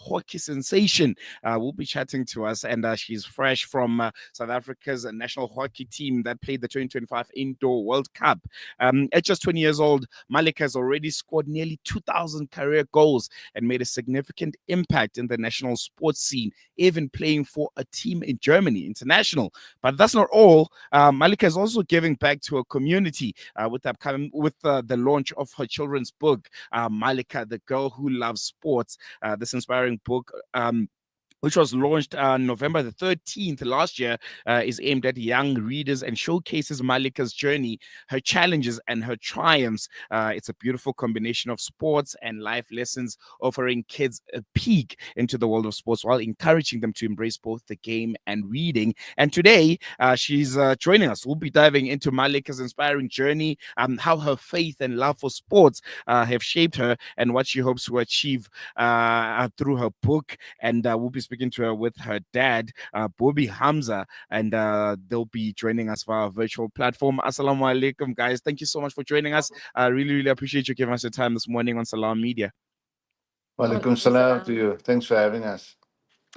hockey sensation, will be chatting to us. And she's fresh from South Africa's national hockey team that played the 2025 Indoor World Cup. At just 20 years old, Malikah has already scored nearly 2,000 career goals and made a significant impact in the national sports scene, even playing for a team in Germany, international. But that's not all. Malikah is also giving back to her community with the launch of her children's book, Malikah, the Girl Who Loves Sports. This inspiring book, which was launched November the 13th last year, is aimed at young readers and showcases Malikah's journey, her challenges, and her triumphs. It's a beautiful combination of sports and life lessons, offering kids a peek into the world of sports while encouraging them to embrace both the game and reading. And today, she's joining us. We'll be diving into Malikah's inspiring journey, how her faith and love for sports have shaped her, and what she hopes to achieve through her book. And we'll be speaking to her with her dad, Malikah Hamza, and they'll be joining us via our virtual platform. Assalamu alaikum, guys. Thank you so much for joining us. I really appreciate you giving us your time this morning on Salam Media. Walaikum salam to you. Thanks for having us.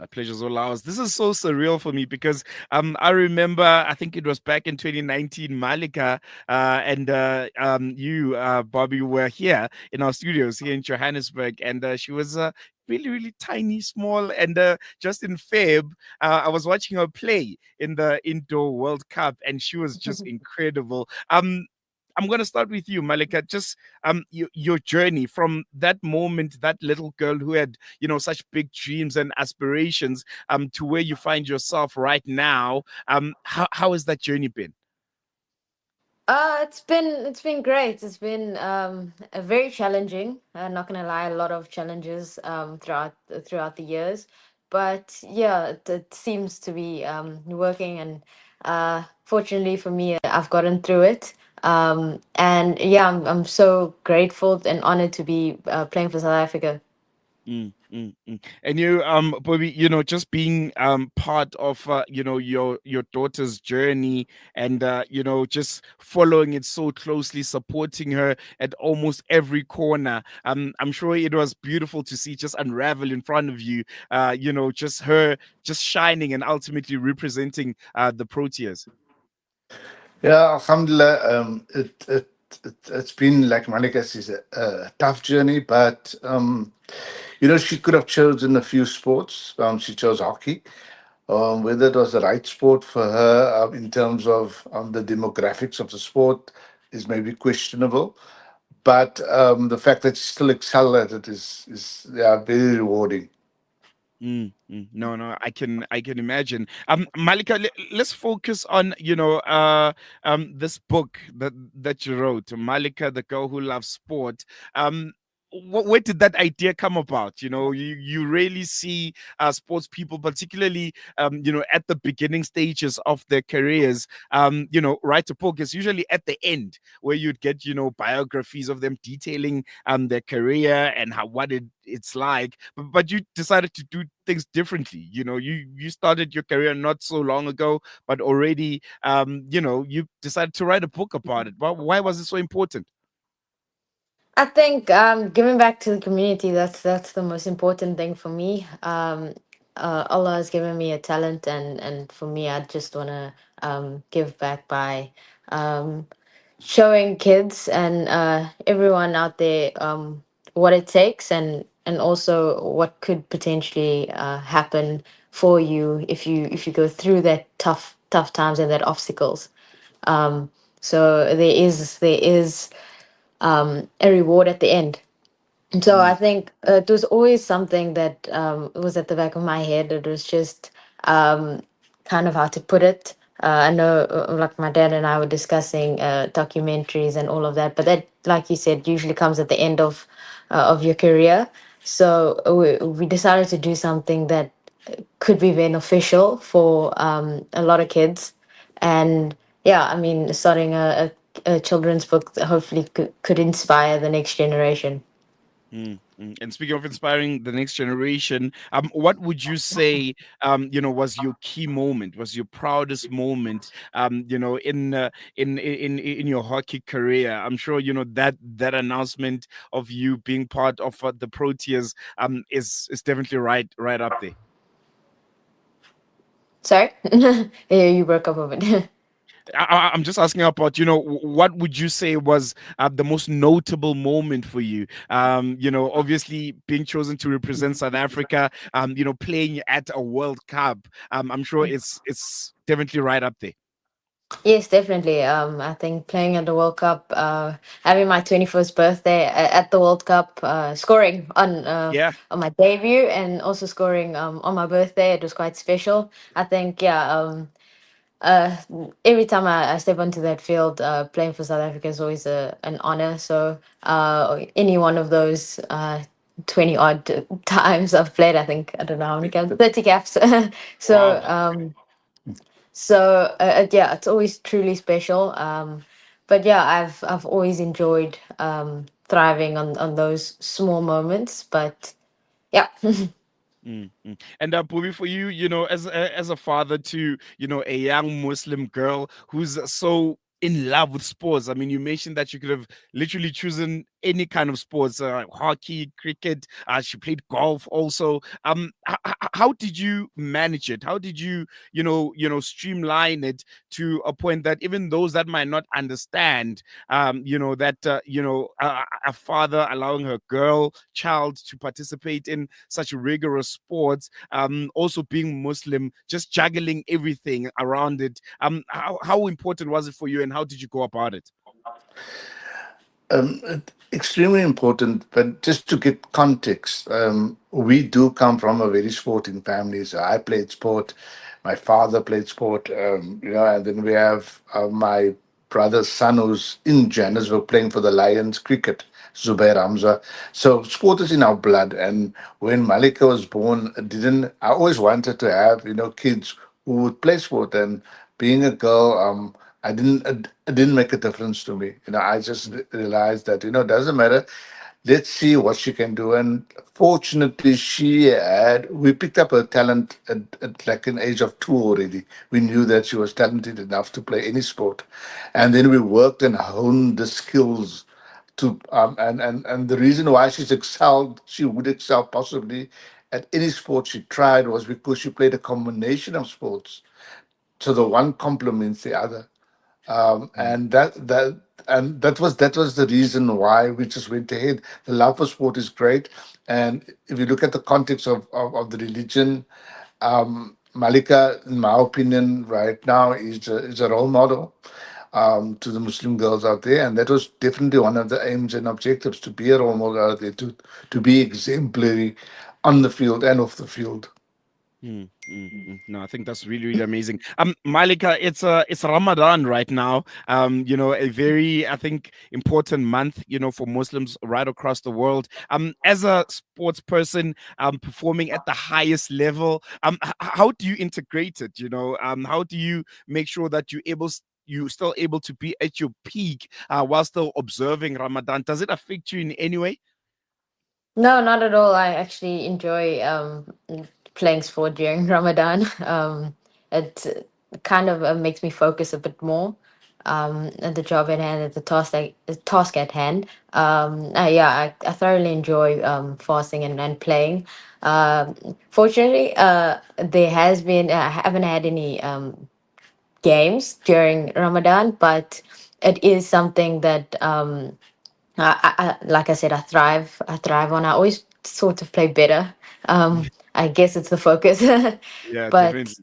My pleasure's all ours. This is so surreal for me because I remember, I think it was back in 2019, Malikah and you, Bobby, were here in our studios here in Johannesburg, and she was really tiny, small, and just in Feb, I was watching her play in the Indoor World Cup, and she was just incredible. I'm going to start with you, Malikah. Just your journey from that moment, that little girl who had, such big dreams and aspirations, to where you find yourself right now. How has that journey been? It's been great. It's been very challenging. Not gonna lie, a lot of challenges throughout the years, but yeah, it seems to be working, and fortunately for me, I've gotten through it. And yeah, I'm so grateful and honored to be playing for South Africa. And you, Bobby, just being part of your daughter's journey, and just following it so closely, supporting her at almost every corner. I'm sure it was beautiful to see just unravel in front of you. Just her just shining and ultimately representing the Proteas. Yeah, Alhamdulillah. It's been, like Malika says, a tough journey, but she could have chosen a few sports. She chose hockey. Whether it was the right sport for her in terms of the demographics of the sport is maybe questionable. But the fact that she still excelled at it is yeah, very rewarding. No, I can imagine. Malika, let's focus on this book that you wrote, Malika, the Girl Who Loves Sport. Where did that idea come about? You really see sports people, particularly at the beginning stages of their careers, write a book. It's usually at the end where you'd get biographies of them detailing their career and what it's like. But you decided to do things differently. You started your career not so long ago, but already you decided to write a book about it. Why was it so important? I think giving back to the community, that's the most important thing for me. Allah has given me a talent, and for me, I just want to give back by um, showing kids and everyone out there what it takes, and also what could potentially happen for you if you go through that tough times and that obstacles. Um, so there is a reward at the end. And so I think it was always something that was at the back of my head. It was just kind of how to put it. I know, like my dad and I were discussing documentaries and all of that, but that, like you said, usually comes at the end of your career. So we decided to do something that could be beneficial for a lot of kids, and yeah, I mean, starting a children's book that hopefully could inspire the next generation. And speaking of inspiring the next generation, what would you say, was your key moment, was your proudest moment, in your hockey career? I'm sure that announcement of you being part of the Proteas is definitely right up there. Sorry, yeah, you broke up a bit. I'm just asking about, what would you say was the most notable moment for you? Obviously being chosen to represent South Africa, playing at a World Cup. I'm sure it's definitely right up there. Yes, definitely. I think playing at the World Cup, having my 21st birthday at the World Cup, scoring Yeah. on my debut and also scoring on my birthday, it was quite special. I think, yeah. Uh, every time I step onto that field, playing for South Africa is always an honor. So, any one of those 20 odd times I've played, I think, I don't know how many caps, 30 caps. so, Wow. yeah, it's always truly special. But yeah, I've always enjoyed thriving on those small moments. But yeah. And Bobby, for you, as a father to a young Muslim girl who's so in love with sports. I mean, you mentioned that you could have literally chosen any kind of sports, hockey, cricket. She played golf also. How did you manage it? How did you streamline it to a point that even those that might not understand, that a father allowing her girl child to participate in such rigorous sports, also being Muslim, just juggling everything around it. How important was it for you, and how did you go about it? Extremely important, but just to get context, we do come from a very sporting family. So I played sport, my father played sport, and then we have my brother's son who's in Johannesburg playing for the Lions cricket, Zubair Hamza. So sport is in our blood. And when Malika was born, I always wanted to have, kids who would play sport. And being a girl, it didn't make a difference to me. I just realized that, it doesn't matter. Let's see what she can do. And fortunately, we picked up her talent at like an age of 2 already. We knew that she was talented enough to play any sport. And then we worked and honed the skills and the reason why she would excel possibly at any sport she tried was because she played a combination of sports. So the one complements the other, Mm. and that was the reason why we just went ahead. The love for sport is great, and if you look at the context of the religion, Malika, in my opinion, right now is a role model to the Muslim girls out there, and that was definitely one of the aims and objectives, to be a role model out there, to be exemplary on the field and off the field. No, I think that's really, really amazing. Malika, it's Ramadan right now. A very, I think, important month, for Muslims right across the world. As a sports person, performing at the highest level, how do you integrate it? How do you make sure that you still able to be at your peak while still observing Ramadan? Does it affect you in any way? No, not at all. I actually enjoy playing sport during Ramadan. It kind of makes me focus a bit more at the job at hand, at the task at hand. Yeah, I thoroughly enjoy fasting and playing. Fortunately, there has been I haven't had any games during Ramadan, but it is something that like I said, I thrive on. I always sort of play better. I guess it's the focus, Yeah, but definitely.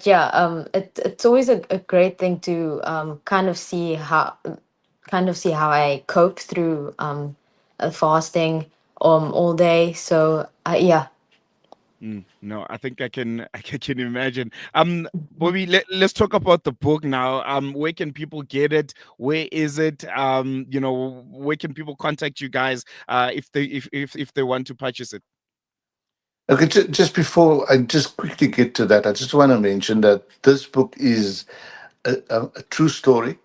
yeah, it's always a great thing to kind of see how I cope through fasting all day. So yeah. No, I think I can I can imagine. Bobby, let's talk about the book now. Where can people get it? Where is it? Where can people contact you guys if they want to purchase it? Okay, just before I just quickly get to that, I just want to mention that this book is a true story.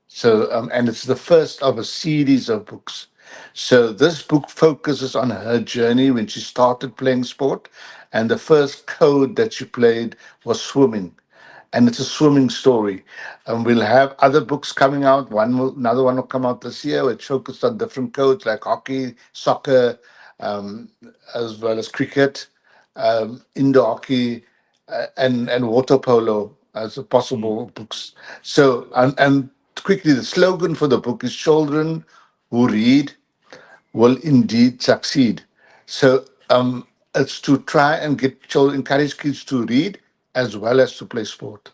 So, and it's the first of a series of books. So this book focuses on her journey when she started playing sport, and the first code that she played was swimming, and it's a swimming story. And we'll have other books coming out. Another one will come out this year, which focused on different codes like hockey, soccer, um, as well as cricket, indoor hockey, and water polo as a Mm, possible books. So and quickly, the slogan for the book is "Children who read will indeed succeed." So it's to try and get children, encourage kids to read as well as to play sport.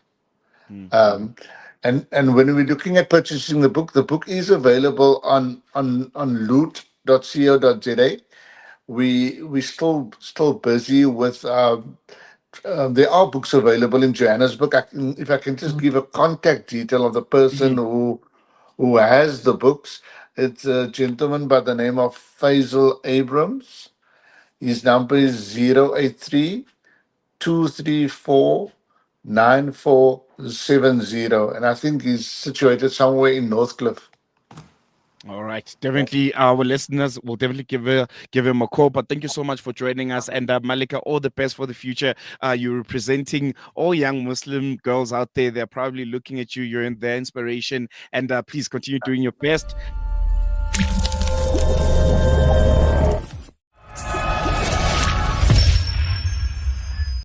mm, mm. Um, and when we're looking at purchasing the book is available on loot.co.za. We still busy with. There are books available in Johannesburg. If I can just give a contact detail of the person Mhm. who has the books, it's a gentleman by the name of Faisal Abrams. His number is 083-234-9470. And I think he's situated somewhere in Northcliffe. All right, definitely. Our listeners will definitely give him a call. But thank you so much for joining us, and Malika, all the best for the future. You're representing all young Muslim girls out there. They're probably looking at you. You're in their inspiration, and please continue doing your best.